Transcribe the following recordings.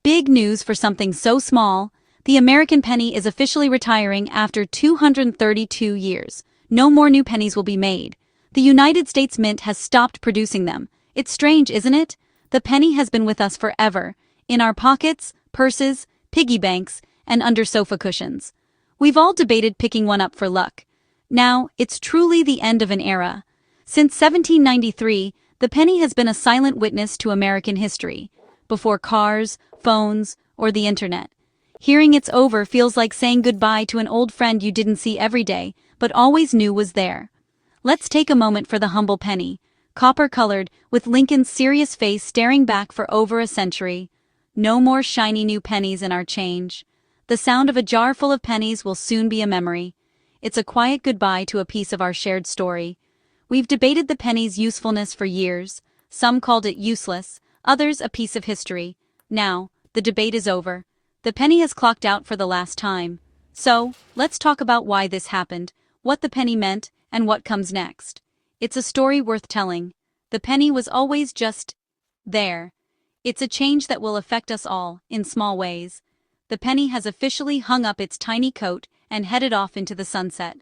Big news for something so small. The American penny is officially retiring after 232 years. No more new pennies will be made. The United States Mint has stopped producing them. It's strange, isn't it? The penny has been with us forever, in our pockets, purses, piggy banks, and under sofa cushions. We've all debated picking one up for luck. Now, it's truly the end of an era. Since 1793, the penny has been a silent witness to American history, before cars, phones, or the internet. Hearing it's over feels like saying goodbye to an old friend you didn't see every day, but always knew was there. Let's take a moment for the humble penny, copper-colored, with Lincoln's serious face staring back for over a century. No more shiny new pennies in our change. The sound of a jar full of pennies will soon be a memory. It's a quiet goodbye to a piece of our shared story. We've debated the penny's usefulness for years. Some called it useless, others a piece of history. Now, the debate is over. The penny has clocked out for the last time. So, let's talk about why this happened, what the penny meant, and what comes next. It's a story worth telling. The penny was always just there. It's a change that will affect us all, in small ways. The penny has officially hung up its tiny coat and headed off into the sunset.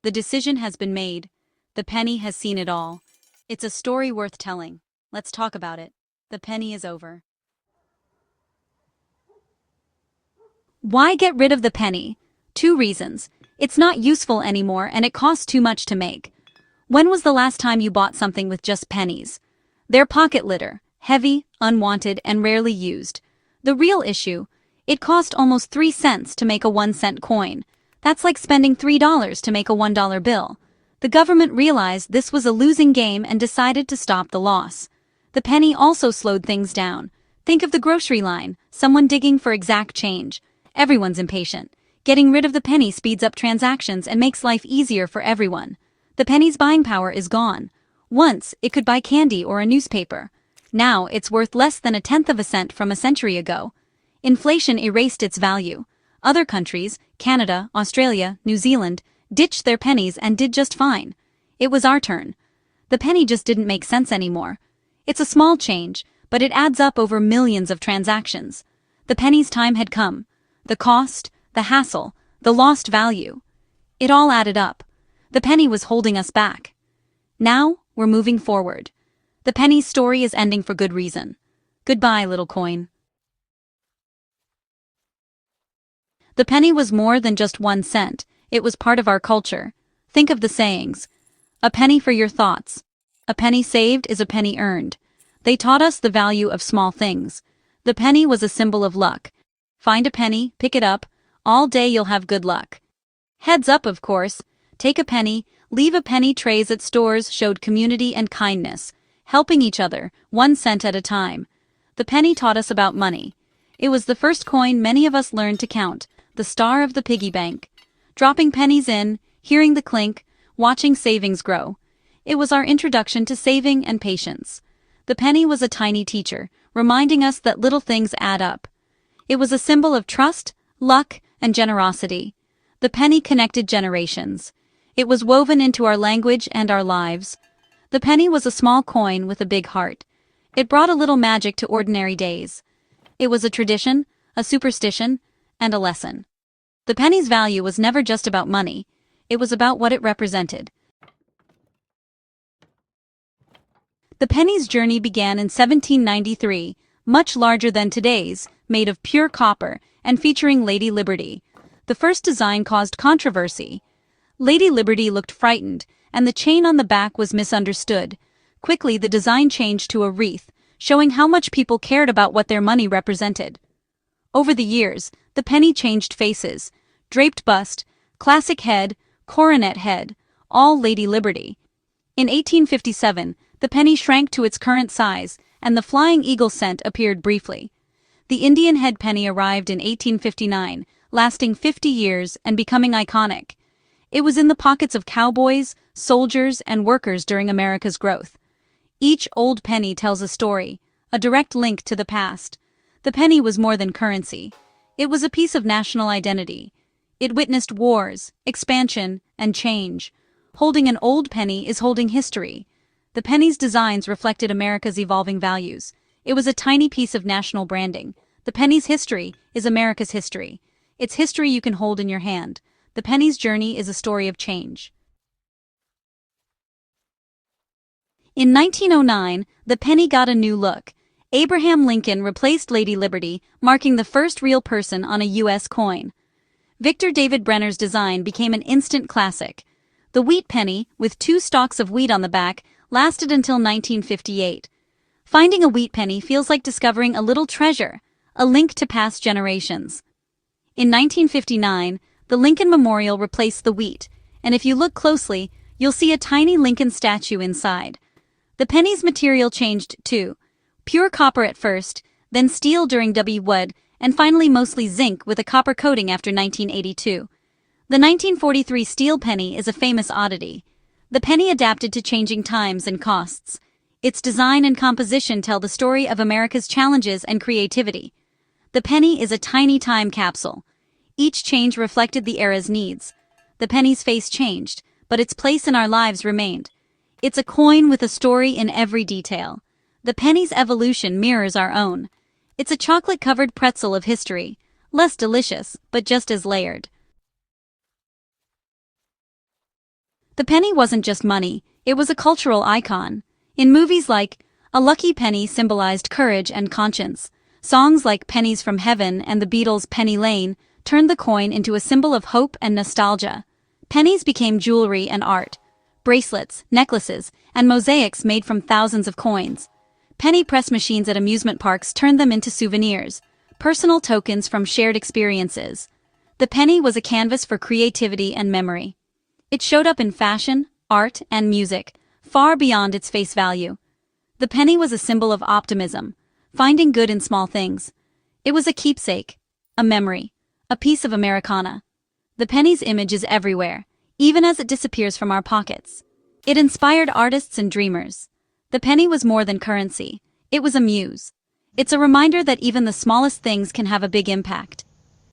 The decision has been made. The penny has seen it all. It's a story worth telling. Let's talk about it. The penny is over. Why get rid of the penny? 2 reasons. It's not useful anymore and it costs too much to make. When was the last time you bought something with just pennies? They're pocket litter, heavy, unwanted, and rarely used. The real issue, it cost almost 3 cents to make a 1-cent coin. That's like spending $3 to make a $1 bill. The government realized this was a losing game and decided to stop the loss. The penny also slowed things down. Think of the grocery line, someone digging for exact change. Everyone's impatient. Getting rid of the penny speeds up transactions and makes life easier for everyone. The penny's buying power is gone. Once, it could buy candy or a newspaper. Now, it's worth less than 1/10 of a cent from a century ago. Inflation erased its value. Other countries, Canada, Australia, New Zealand, ditched their pennies and did just fine. It was our turn. The penny just didn't make sense anymore. It's a small change, but it adds up over millions of transactions. The penny's time had come. The cost, the hassle, the lost value. It all added up. The penny was holding us back. Now, we're moving forward. The penny's story is ending for good reason. Goodbye, little coin. The penny was more than just 1 cent. It was part of our culture. Think of the sayings. A penny for your thoughts. A penny saved is a penny earned. They taught us the value of small things. The penny was a symbol of luck. Find a penny, pick it up. All day you'll have good luck. Heads up, of course. Take a penny, leave a penny. Trays at stores showed community and kindness, helping each other, 1 cent at a time. The penny taught us about money. It was the first coin many of us learned to count, the star of the piggy bank. Dropping pennies in, hearing the clink, watching savings grow. It was our introduction to saving and patience. The penny was a tiny teacher, reminding us that little things add up. It was a symbol of trust, luck, and generosity. The penny connected generations. It was woven into our language and our lives. The penny was a small coin with a big heart. It brought a little magic to ordinary days. It was a tradition, a superstition, and a lesson. The penny's value was never just about money. It was about what it represented. The penny's journey began in 1793, much larger than today's, made of pure copper, and featuring Lady Liberty. The first design caused controversy. Lady Liberty looked frightened, and the chain on the back was misunderstood. Quickly the design changed to a wreath, showing how much people cared about what their money represented. Over the years, the penny changed faces. Draped bust, classic head, coronet head, all Lady Liberty. In 1857, the penny shrank to its current size, and the flying eagle cent appeared briefly. The Indian head penny arrived in 1859, lasting 50 years and becoming iconic. It was in the pockets of cowboys, soldiers, and workers during America's growth. Each old penny tells a story, a direct link to the past. The penny was more than currency. It was a piece of national identity. It witnessed wars, expansion, and change. Holding an old penny is holding history. The penny's designs reflected America's evolving values. It was a tiny piece of national branding. The penny's history is America's history. It's history you can hold in your hand. The penny's journey is a story of change. In 1909, the penny got a new look. Abraham Lincoln replaced Lady Liberty, marking the first real person on a U.S. coin. Victor David Brenner's design became an instant classic. The wheat penny, with 2 stalks of wheat on the back, lasted until 1958. Finding a wheat penny feels like discovering a little treasure, a link to past generations. In 1959, the Lincoln Memorial replaced the wheat, and if you look closely, you'll see a tiny Lincoln statue inside. The penny's material changed too. Pure copper at first, then steel during W. Wood, and finally mostly zinc with a copper coating after 1982. The 1943 steel penny is a famous oddity. The penny adapted to changing times and costs. Its design and composition tell the story of America's challenges and creativity. The penny is a tiny time capsule. Each change reflected the era's needs. The penny's face changed, but its place in our lives remained. It's a coin with a story in every detail. The penny's evolution mirrors our own. It's a chocolate-covered pretzel of history, less delicious, but just as layered. The penny wasn't just money, it was a cultural icon. In movies like A Lucky Penny symbolized courage and conscience. Songs like Pennies from Heaven and the Beatles' Penny Lane turned the coin into a symbol of hope and nostalgia. Pennies became jewelry and art. Bracelets, necklaces, and mosaics made from thousands of coins. Penny press machines at amusement parks turned them into souvenirs, personal tokens from shared experiences. The penny was a canvas for creativity and memory. It showed up in fashion, art, and music, far beyond its face value. The penny was a symbol of optimism, finding good in small things. It was a keepsake, a memory, a piece of Americana. The penny's image is everywhere, even as it disappears from our pockets. It inspired artists and dreamers. The penny was more than currency. It was a muse. It's a reminder that even the smallest things can have a big impact.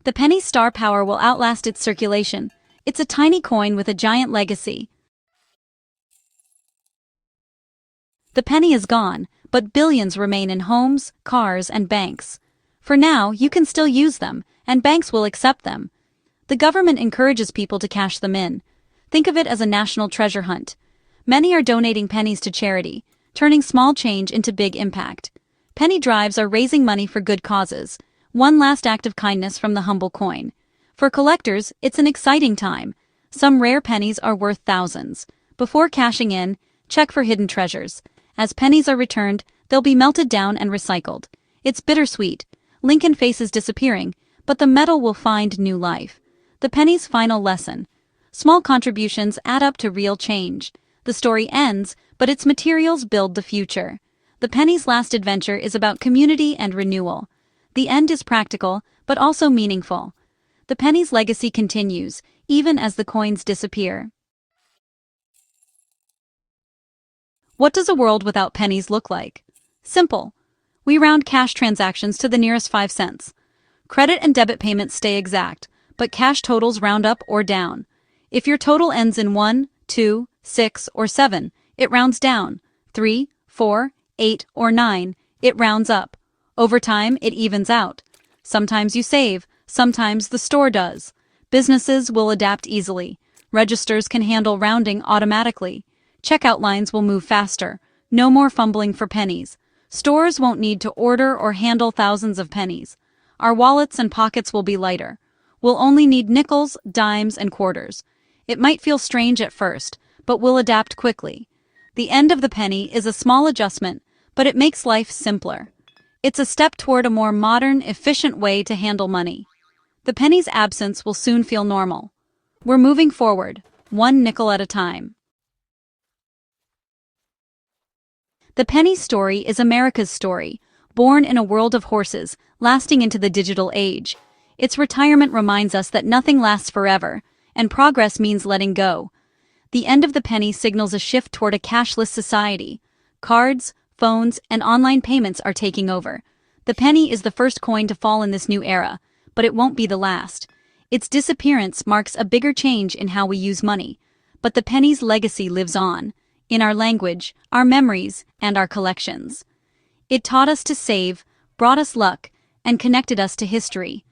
The penny's star power will outlast its circulation. It's a tiny coin with a giant legacy. The penny is gone, but billions remain in homes, cars, and banks. For now, you can still use them, and banks will accept them. The government encourages people to cash them in. Think of it as a national treasure hunt. Many are donating pennies to charity, turning small change into big impact. Penny drives are raising money for good causes, one last act of kindness from the humble coin. For collectors, it's an exciting time. Some rare pennies are worth thousands. Before cashing in, check for hidden treasures. As pennies are returned, they'll be melted down and recycled. It's bittersweet. Lincoln faces disappearing, but the metal will find new life. The penny's final lesson. Small contributions add up to real change. The story ends, but its materials build the future. The penny's last adventure is about community and renewal. The end is practical, but also meaningful. The penny's legacy continues, even as the coins disappear. What does a world without pennies look like? Simple. We round cash transactions to the nearest 5 cents. Credit and debit payments stay exact, but cash totals round up or down. If your total ends in 1, 2, 6, or 7, it rounds down. 3, 4, 8, or 9, it rounds up. Over time, it evens out. Sometimes you save, sometimes the store does. Businesses will adapt easily. Registers can handle rounding automatically. Checkout lines will move faster. No more fumbling for pennies. Stores won't need to order or handle thousands of pennies. Our wallets and pockets will be lighter. We'll only need nickels, dimes, and quarters. It might feel strange at first, but we'll adapt quickly. The end of the penny is a small adjustment, but it makes life simpler. It's a step toward a more modern, efficient way to handle money. The penny's absence will soon feel normal. We're moving forward, one nickel at a time. The penny story is America's story, born in a world of horses, lasting into the digital age. Its retirement reminds us that nothing lasts forever, and progress means letting go. The end of the penny signals a shift toward a cashless society. Cards, phones, and online payments are taking over. The penny is the first coin to fall in this new era, but it won't be the last. Its disappearance marks a bigger change in how we use money, but the penny's legacy lives on, in our language, our memories, and our collections. It taught us to save, brought us luck, and connected us to history.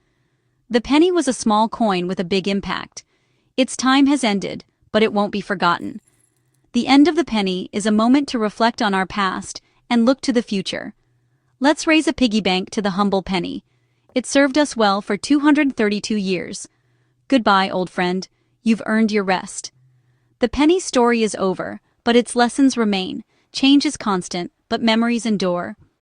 The penny was a small coin with a big impact. Its time has ended, but it won't be forgotten. The end of the penny is a moment to reflect on our past and look to the future. Let's raise a piggy bank to the humble penny. It served us well for 232 years. Goodbye, old friend. You've earned your rest. The penny story is over, but its lessons remain. Change is constant, but memories endure.